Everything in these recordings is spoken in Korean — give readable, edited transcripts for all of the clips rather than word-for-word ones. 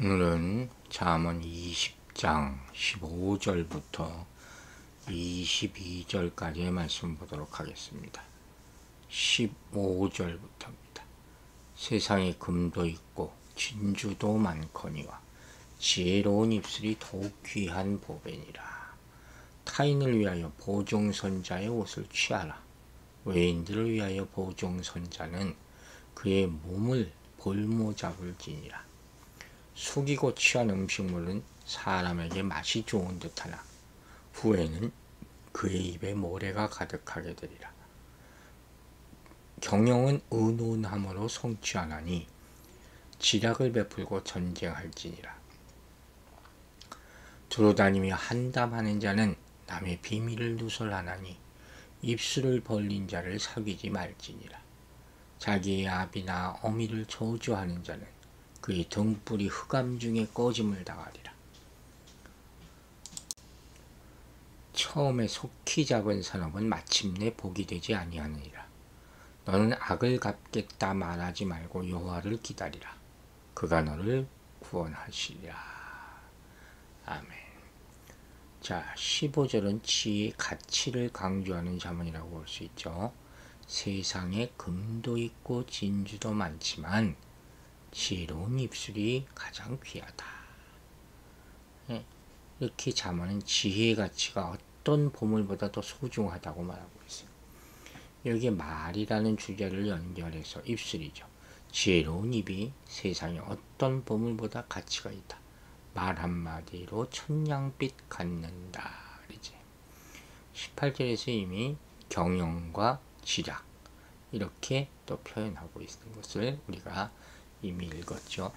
오늘은 잠언 20장 15절부터 22절까지의 말씀 보도록 하겠습니다. 15절부터입니다. 세상에 금도 있고 진주도 많거니와 지혜로운 입술이 더욱 귀한 보배니라. 타인을 위하여 보종선자의 옷을 취하라. 외인들을 위하여 보종선자는 그의 몸을 볼모 잡을지니라. 숙이고 취한 음식물은 사람에게 맛이 좋은 듯하나 후에는 그의 입에 모래가 가득하게 되리라. 경영은 의논함으로 성취하나니 지략을 베풀고 전쟁할지니라. 두루다니며 한담하는 자는 남의 비밀을 누설하나니 입술을 벌린 자를 사귀지 말지니라. 자기의 아비나 어미를 저주하는 자는 그의 등불이 흑암 중에 꺼짐을 당하리라. 처음에 속히 작은 산업은 마침내 복이 되지 아니하느니라. 너는 악을 갚겠다 말하지 말고 여호와를 기다리라. 그가 너를 구원하시리라. 아멘. 자, 15절은 지혜의 가치를 강조하는 잠언이라고 볼 수 있죠. 세상에 금도 있고 진주도 많지만 지혜로운 입술이 가장 귀하다. 이렇게 잠언은 지혜의 가치가 어떤 보물보다 더 소중하다고 말하고 있어요. 여기에 말이라는 주제를 연결해서 입술이죠. 지혜로운 입이 세상에 어떤 보물보다 가치가 있다. 말 한마디로 천냥빛 갖는다. 이제 18절에서 이미 경영과 지략 이렇게 또 표현하고 있는 것을 우리가 이미 읽었죠.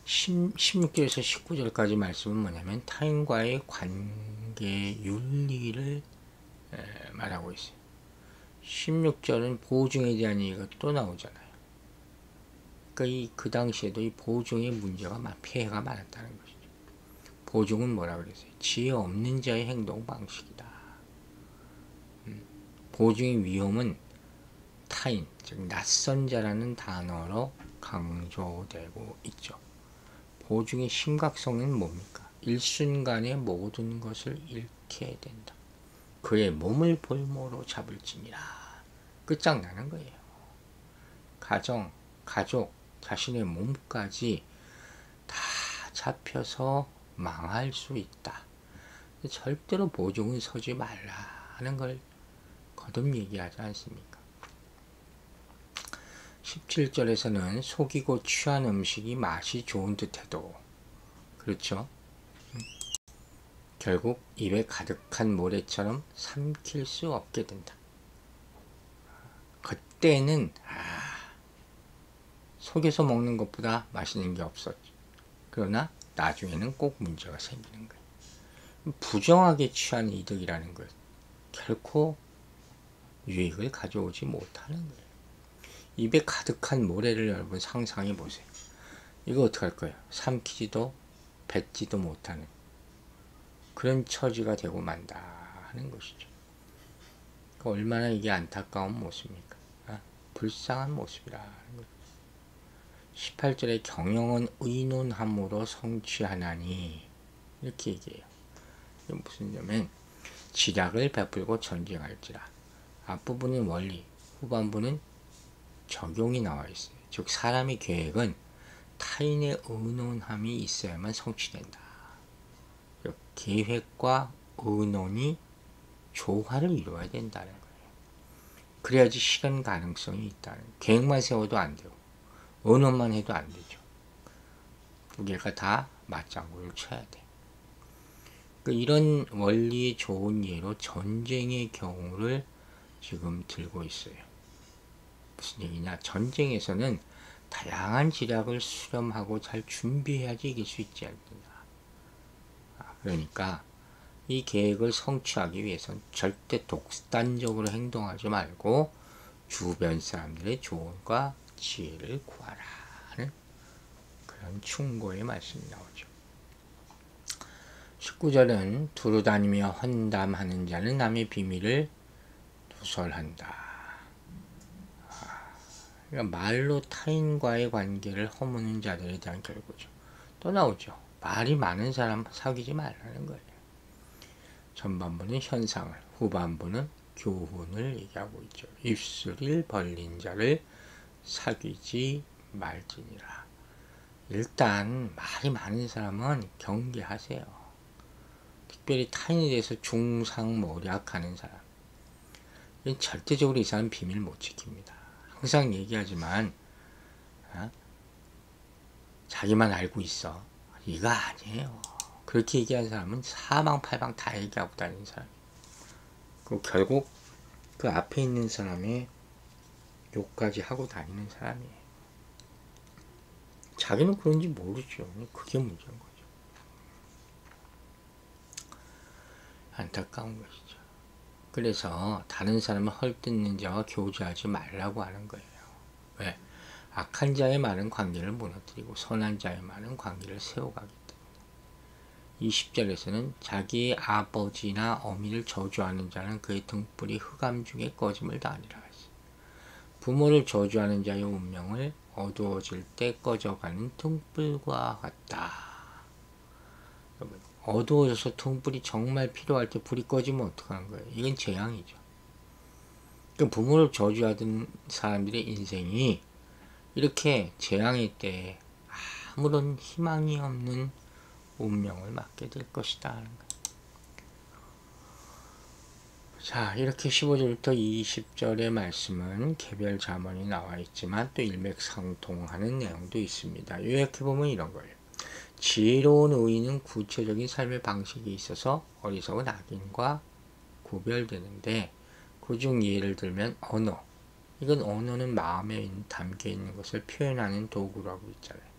16절에서 19절까지 말씀은 뭐냐면 타인과의 관계 윤리를 말하고 있어요. 16절은 보증에 대한 얘기가 또 나오잖아요. 그러니까 그 당시에도 이 보증의 문제가 폐해가 많았다는 것이죠. 보증은 뭐라 그랬어요? 지혜 없는 자의 행동 방식이다. 보증의 위험은 타인, 즉 낯선 자라는 단어로 강조되고 있죠. 보증의 심각성은 뭡니까? 일순간에 모든 것을 잃게 된다. 그의 몸을 볼모로 잡을지니라. 끝장나는 거예요. 가정, 가족, 자신의 몸까지 다 잡혀서 망할 수 있다. 절대로 보증은 서지 말라 하는 걸 거듭 얘기하지 않습니까? 17절에서는 속이고 취한 음식이 맛이 좋은 듯해도 그렇죠. 결국 입에 가득한 모래처럼 삼킬 수 없게 된다. 그때는 속여서 먹는 것보다 맛있는 게 없었지. 그러나 나중에는 꼭 문제가 생기는 거예요. 부정하게 취한 이득이라는 것 결코 유익을 가져오지 못하는 거예요. 입에 가득한 모래를 여러분 상상해 보세요. 이거 어떡할 거예요? 삼키지도 뱉지도 못하는 그런 처지가 되고 만다 하는 것이죠. 그러니까 얼마나 이게 안타까운 모습입니까? 불쌍한 모습이라. 18절에 경영은 의논함으로 성취하나니 이렇게 얘기해요. 이게 무슨 냐면 지략을 베풀고 전쟁할지라. 앞부분은 원리, 후반부는 적용이 나와 있어요. 즉 사람의 계획은 타인의 의논함이 있어야만 성취된다. 계획과 의논이 조화를 이루어야 된다는 거예요. 그래야지 실현 가능성이 있다는 거예요. 계획만 세워도 안 되고 의논만 해도 안 되죠. 두 개가 다 맞장구를 쳐야 돼. 이런 원리의 좋은 예로 전쟁의 경우를 지금 들고 있어요. 무슨 얘기냐? 전쟁에서는 다양한 지략을 수렴하고 잘 준비해야지 이길 수 있지 않느냐. 그러니까 이 계획을 성취하기 위해서는 절대 독단적으로 행동하지 말고 주변 사람들의 조언과 지혜를 구하라 하는 그런 충고의 말씀이 나오죠. 19절은 두루다니며 헌담하는 자는 남의 비밀을 누설한다. 그러니까 말로 타인과의 관계를 허무는 자들에 대한 결과죠. 또 나오죠. 말이 많은 사람 사귀지 말라는 거예요. 전반부는 현상을, 후반부는 교훈을 얘기하고 있죠. 입술을 벌린 자를 사귀지 말지니라. 일단 말이 많은 사람은 경계하세요. 특별히 타인에 대해서 중상모략하는 사람. 절대적으로 이 사람 비밀 못 지킵니다. 항상 얘기하지만 자기만 알고 있어. 이거 아니에요. 그렇게 얘기하는 사람은 사방팔방 다 얘기하고 다니는 사람이에요. 그리고 결국 그 앞에 있는 사람의 욕까지 하고 다니는 사람이에요. 자기는 그런지 모르죠. 그게 문제인 거죠. 안타까운 것이죠. 그래서 다른 사람을 헐뜯는 자와 교제하지 말라고 하는 거예요. 왜? 악한 자의 많은 관계를 무너뜨리고 선한 자의 많은 관계를 세워가기 때문에. 20절에서는 자기의 아버지나 어미를 저주하는 자는 그의 등불이 흑암 중에 꺼짐을 당하리라 하시. 부모를 저주하는 자의 운명을 어두워질 때 꺼져가는 등불과 같다. 여러분, 어두워져서 등불이 정말 필요할 때 불이 꺼지면 어떡하는 거예요? 이건 재앙이죠. 그러니까 부모를 저주하던 사람들의 인생이 이렇게 재앙의 때에 아무런 희망이 없는 운명을 맞게 될 것이다 하는 거예요. 자, 이렇게 15절부터 20절의 말씀은 개별 잠언이 나와 있지만 또 일맥상통하는 내용도 있습니다. 요약해보면 이런 거예요. 지혜로운 의인은 구체적인 삶의 방식이 있어서 어리석은 악인과 구별되는데, 그중 예를 들면 언어. 이건 언어는 마음에 담겨있는 것을 표현하는 도구라고 있잖아요.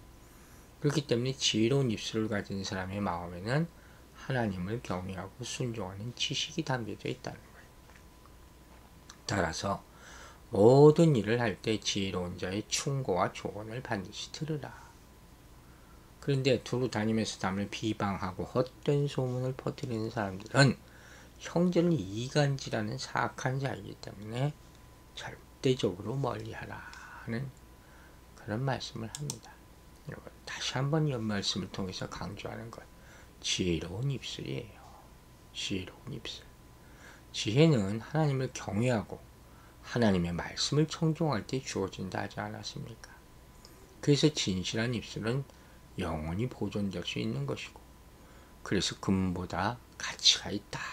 그렇기 때문에 지혜로운 입술을 가진 사람의 마음에는 하나님을 경외하고 순종하는 지식이 담겨져 있다는 거예요. 따라서 모든 일을 할 때 지혜로운 자의 충고와 조언을 반드시 들으라. 그런데 두루 다니면서 남을 비방하고 헛된 소문을 퍼뜨리는 사람들은 형제를 이간질하는 사악한 자이기 때문에 절대적으로 멀리하라 하는 그런 말씀을 합니다. 여러분, 다시 한번 이 말씀을 통해서 강조하는 것, 지혜로운 입술이에요. 지혜로운 입술. 지혜는 하나님을 경외하고 하나님의 말씀을 청종할 때 주어진다 하지 않았습니까? 그래서 진실한 입술은 영원히 보존될 수 있는 것이고, 그래서 금보다 가치가 있다는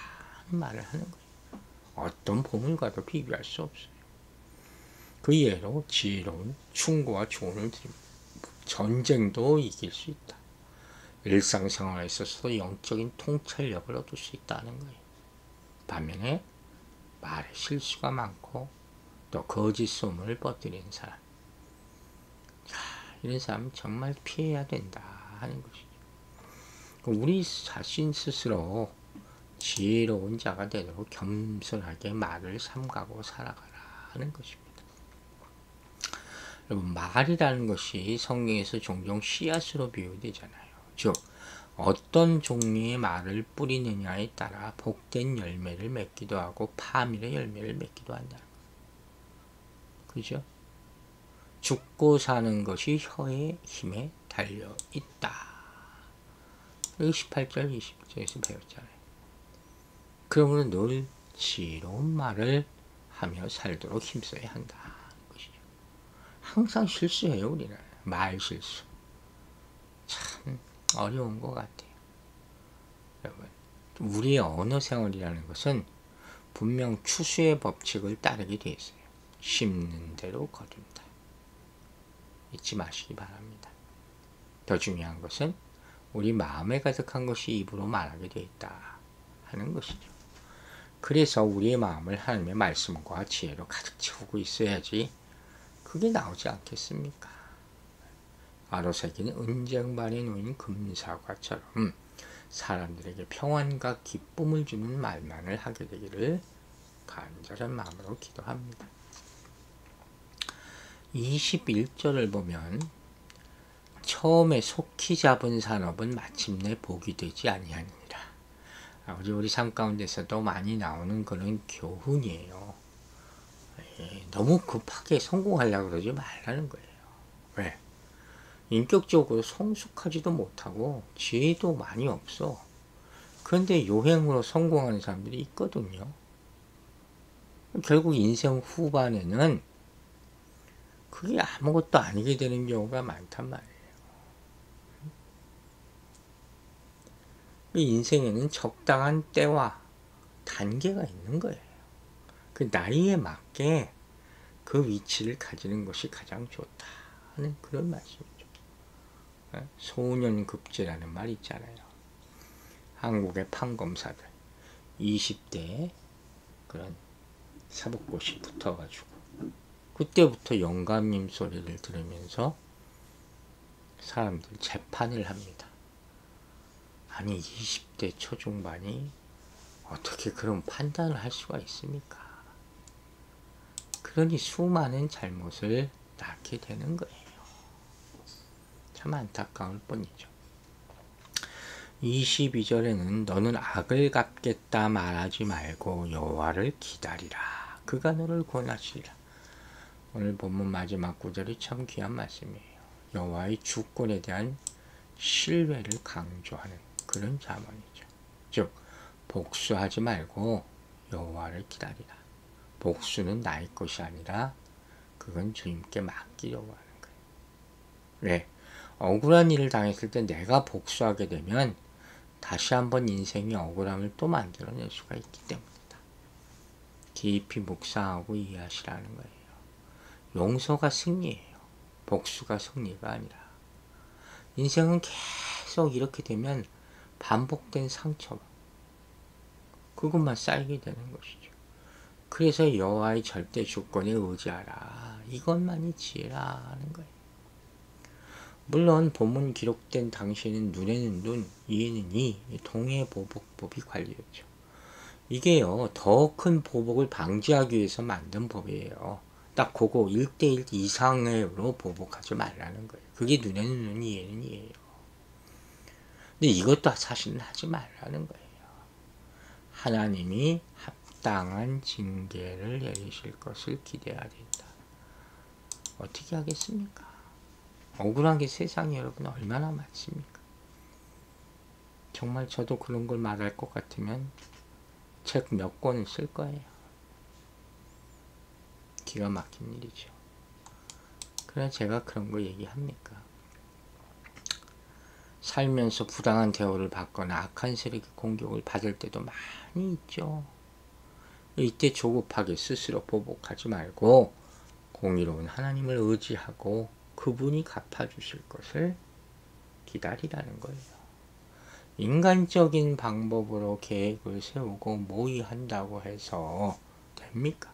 말을 하는 거예요. 어떤 보물과도 비교할 수 없어요. 그 예로 지혜로운 충고와 조언을 드립니다. 전쟁도 이길 수 있다. 일상생활에 있어서 영적인 통찰력을 얻을 수 있다는 거예요. 반면에 말에 실수가 많고 또 거짓 소문을 퍼뜨리는 사람, 이런 사람은 정말 피해야 된다 하는 것이죠. 우리 자신 스스로 지혜로운 자가 되도록 겸손하게 말을 삼가고 살아가라 하는 것입니다. 여러분, 말이라는 것이 성경에서 종종 씨앗으로 비유되잖아요. 즉, 어떤 종류의 말을 뿌리느냐에 따라 복된 열매를 맺기도 하고 파멸의 열매를 맺기도 한다는 거예요. 그죠? 죽고 사는 것이 혀의 힘에 달려 있다. 여기 18절, 20절에서 배웠잖아요. 그러므로 늘 지혜로운 말을 하며 살도록 힘써야 한다. 것이죠. 항상 실수해요, 우리는. 말 실수. 참 어려운 것 같아요. 여러분, 우리의 언어 생활이라는 것은 분명 추수의 법칙을 따르게 되어 있어요. 심는 대로 거둔다. 잊지 마시기 바랍니다. 더 중요한 것은 우리 마음에 가득한 것이 입으로 말하게 되어 있다 하는 것이죠. 그래서 우리의 마음을 하나님의 말씀과 지혜로 가득 채우고 있어야지 그게 나오지 않겠습니까? 아로새기는 은쟁반에 놓인 금사과처럼 사람들에게 평안과 기쁨을 주는 말만을 하게 되기를 간절한 마음으로 기도합니다. 21절을 보면 처음에 속히 잡은 산업은 마침내 복이 되지 아니하니라. 우리 삶 가운데서도 많이 나오는 그런 교훈이에요. 너무 급하게 성공하려고 그러지 말라는 거예요. 왜? 인격적으로 성숙하지도 못하고 지혜도 많이 없어. 그런데 요행으로 성공하는 사람들이 있거든요. 결국 인생 후반에는 그게 아무것도 아니게 되는 경우가 많단 말이에요. 인생에는 적당한 때와 단계가 있는 거예요. 그 나이에 맞게 그 위치를 가지는 것이 가장 좋다 하는 그런 말씀이죠. 소년급제라는 말 있잖아요. 한국의 판검사들 20대에 그런 사법고시 붙어가지고 그때부터 영감님 소리를 들으면서 사람들 재판을 합니다. 아니 20대 초중반이 어떻게 그런 판단을 할 수가 있습니까? 그러니 수많은 잘못을 낳게 되는 거예요. 참 안타까울 뿐이죠. 22절에는 너는 악을 갚겠다 말하지 말고 여호와를 기다리라. 그가 너를 권하시리라. 오늘 본문 마지막 구절이 참 귀한 말씀이에요. 여호와의 주권에 대한 신뢰를 강조하는 그런 자문이죠. 즉 복수하지 말고 여호와를 기다리라. 복수는 나의 것이 아니라 그건 주님께 맡기려고 하는 거예요. 왜? 억울한 일을 당했을 때 내가 복수하게 되면 다시 한번 인생의 억울함을 또 만들어낼 수가 있기 때문이다. 깊이 묵상하고 이해하시라는 거예요. 용서가 승리예요. 복수가 승리가 아니라. 인생은 계속 이렇게 되면 반복된 상처, 그것만 쌓이게 되는 것이죠. 그래서 여호와의 절대 주권에 의지하라. 이것만이 지혜라 하는 거예요. 물론 본문 기록된 당시에는 눈에는 눈, 이에는 이, 동해보복법이 관리였죠. 이게요, 더 큰 보복을 방지하기 위해서 만든 법이에요. 딱 그거 1대1 이상으로 보복하지 말라는 거예요. 그게 눈에는 눈, 이에는 이예요. 근데 이것도 사실은 하지 말라는 거예요. 하나님이 합당한 징계를 내리실 것을 기대해야 된다. 어떻게 하겠습니까? 억울한 게 세상에 여러분 얼마나 많습니까? 정말 저도 그런 걸 말할 것 같으면 책 몇 권을 쓸 거예요. 기가 막힌 일이죠. 그래 제가 그런 거 얘기합니까? 살면서 부당한 대우를 받거나 악한 세력의 공격을 받을 때도 많이 있죠. 이때 조급하게 스스로 보복하지 말고 공의로운 하나님을 의지하고 그분이 갚아주실 것을 기다리라는 거예요. 인간적인 방법으로 계획을 세우고 모의한다고 해서 됩니까?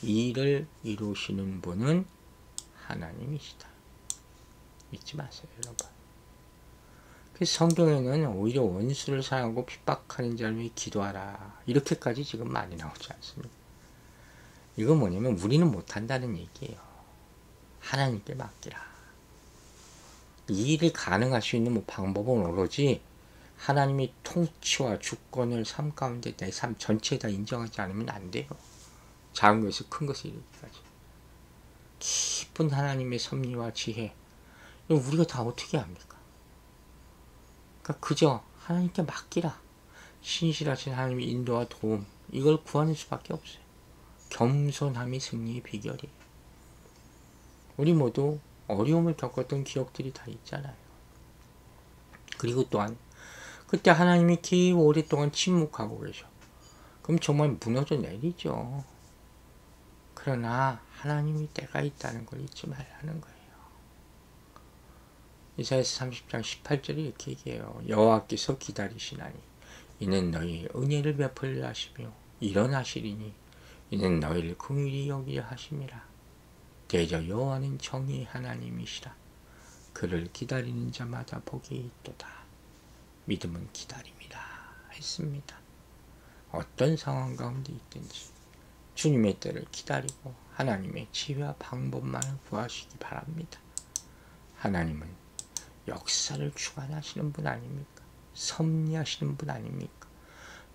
이 일을 이루시는 분은 하나님이시다. 잊지 마세요, 여러분. 그래서 성경에는 오히려 원수를 사랑하고 핍박하는 자를 위해 기도하라. 이렇게까지 지금 많이 나오지 않습니다. 이건 뭐냐면 우리는 못한다는 얘기예요. 하나님께 맡기라. 이 일이 가능할 수 있는 방법은 오로지 하나님이 통치와 주권을 삶 가운데 내 삶 전체에 다 인정하지 않으면 안 돼요. 작은 것에서 큰 것을 이루기까지. 깊은 하나님의 섭리와 지혜, 우리가 다 어떻게 합니까? 그러니까 그저 하나님께 맡기라. 신실하신 하나님의 인도와 도움, 이걸 구하는 수밖에 없어요. 겸손함이 승리의 비결이에요. 우리 모두 어려움을 겪었던 기억들이 다 있잖아요. 그리고 또한 그때 하나님이 긴 오랫동안 침묵하고 계셔. 그럼 정말 무너져 내리죠. 그러나 하나님이 때가 있다는 걸 잊지 말라는 거예요. 이사야서 30장 18절이 이렇게 얘기해요. 여호와께서 기다리시나니 이는 너희의 은혜를 베풀려 하시며 일어나시리니 이는 너희를 긍휼히 여기려 하심이라. 대저 여호와는 정의의 하나님이시라. 그를 기다리는 자마다 복이 있도다. 믿음은 기다림이라 했습니다. 어떤 상황 가운데 있든지 주님의 때를 기다리고 하나님의 지혜와 방법만을 구하시기 바랍니다. 하나님은 역사를 주관하시는 분 아닙니까? 섭리하시는 분 아닙니까?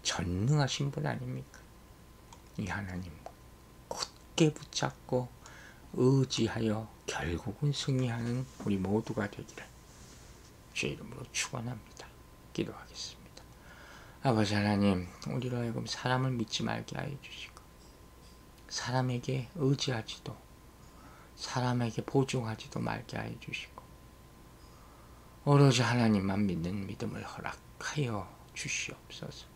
전능하신 분 아닙니까? 이 하나님 굳게 붙잡고 의지하여 결국은 승리하는 우리 모두가 되기를 주의 이름으로 축원합니다. 기도하겠습니다. 아버지 하나님, 우리로 하여금 사람을 믿지 말게 하여 주시고 사람에게 의지하지도 사람에게 보증하지도 말게 하여 주시고 오로지 하나님만 믿는 믿음을 허락하여 주시옵소서.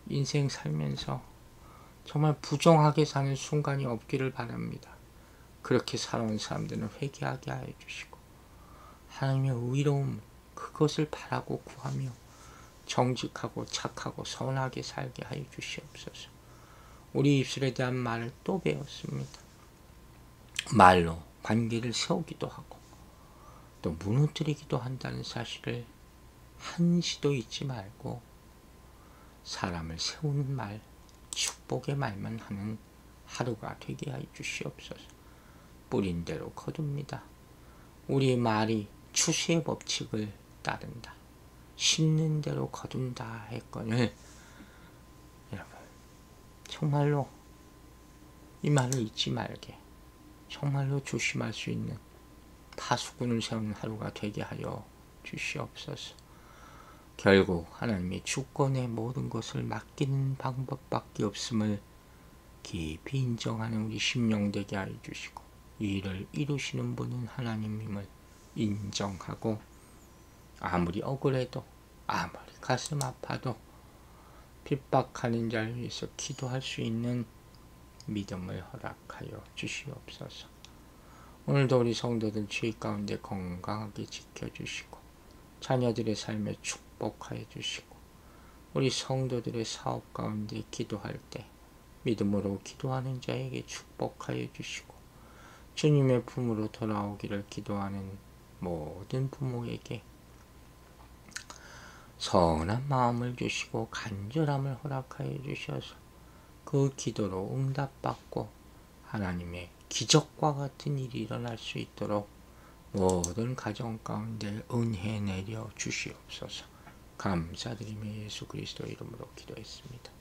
인생 살면서 정말 부정하게 사는 순간이 없기를 바랍니다. 그렇게 살아온 사람들은 회개하게 하여 주시고 하나님의 의로움 그것을 바라고 구하며 정직하고 착하고 선하게 살게 하여 주시옵소서. 우리 입술에 대한 말을 또 배웠습니다. 말로 관계를 세우기도 하고 또 무너뜨리기도 한다는 사실을 한시도 잊지 말고 사람을 세우는 말, 축복의 말만 하는 하루가 되게 하여 주시옵소서. 뿌린 대로 거둡니다. 우리의 말이 추수의 법칙을 따른다. 심는 대로 거둔다 했거늘 여러분 정말로 이 말을 잊지 말게 정말로 조심할 수 있는 파수꾼을 세우는 하루가 되게 하여 주시옵소서. 결국 하나님의 주권의 모든 것을 맡기는 방법밖에 없음을 깊이 인정하는 우리 심령 되게 하여 주시고 이 일을 이루시는 분은 하나님임을 인정하고 아무리 억울해도 아무리 가슴 아파도 핍박하는 자를 위해서 기도할 수 있는 믿음을 허락하여 주시옵소서. 오늘도 우리 성도들 주의 가운데 건강하게 지켜주시고 자녀들의 삶에 축복하여 주시고 우리 성도들의 사업 가운데 기도할 때 믿음으로 기도하는 자에게 축복하여 주시고 주님의 품으로 돌아오기를 기도하는 모든 부모에게 선한 마음을 주시고 간절함을 허락하여 주셔서 그 기도로 응답받고 하나님의 기적과 같은 일이 일어날 수 있도록 모든 가정 가운데 은혜 내려 주시옵소서. 감사드리며 예수 그리스도 이름으로 기도했습니다.